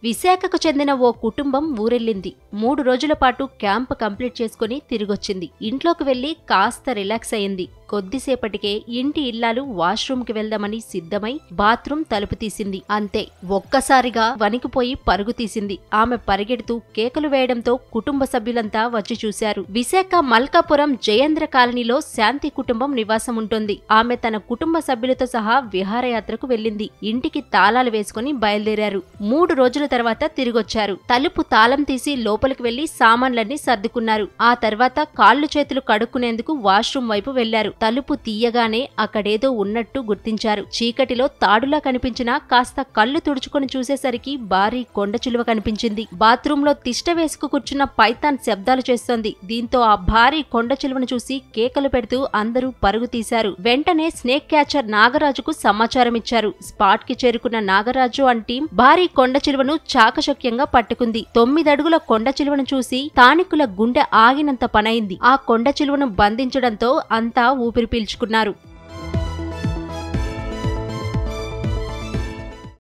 విశాఖకు చెందిన ఓ కుటుంబం ఊరెళ్ళింది. 3 రోజుల పాటు క్యాంప్ కంప్లీట్ చేసుకుని తిరిగొచ్చింది. ఇంట్లోకి వెళ్లి కాస్త రిలాక్స్ అయింది. కొద్దిసేపటికే ఇంటి ఇల్లాలు వాష్రూమ్కి వెళ్దామని సిద్ధమై బాత్రూమ్ తలుపు తీసింది. అంతే, ఒక్కసారిగా వణికిపోయి పరుగు తీసింది. ఆమె పరిగెడుతూ కేకలు వేయడంతో కుటుంబ సభ్యులంతా వచ్చి చూశారు. విశాఖ మల్కాపురం జయేంద్ర కాలనీలో శాంతి కుటుంబం నివాసం ఉంటుంది. ఆమె తన కుటుంబ సభ్యులతో సహా విహారయాత్రకు వెళ్లింది. ఇంటికి తాళాలు వేసుకుని బయలుదేరారు. 3 రోజుల తర్వాత తిరిగొచ్చారు. తలుపు తాళం తీసి లోపలికి వెళ్లి సామాన్లన్నీ సర్దుకున్నారు. ఆ తర్వాత కాళ్లు చేతులు కడుక్కునేందుకు వాష్రూమ్ వైపు వెళ్లారు. తలుపు తీయగానే అక్కడేదో ఉన్నట్టు గుర్తించారు. చీకటిలో తాడులా కనిపించినా కాస్త కళ్ళు తుడుచుకొని చూసేసరికి భారీ కొండ చిలువ కనిపించింది. బాత్రూంలో తిష్ట వేసుకు కూర్చున్న పైథాన్ శబ్దాలు చేస్తోంది. దీంతో ఆ భారీ కొండ చిలువను చూసి కేకలు పెడుతూ అందరూ పరుగు తీశారు. వెంటనే స్నేక్ క్యాచర్ నాగరాజుకు సమాచారం ఇచ్చారు. స్పాట్ కి చేరుకున్న నాగరాజు అండ్ టీం భారీ కొండ చిలువను చాకచక్యంగా పట్టుకుంది. 9 అడుగుల కొండ చిలువను చూసి స్థానికుల గుండె ఆగినంత పనైంది. ఆ కొండ చిలువను బంధించడంతో అంతా ఊపిరి పీల్చుకున్నారు.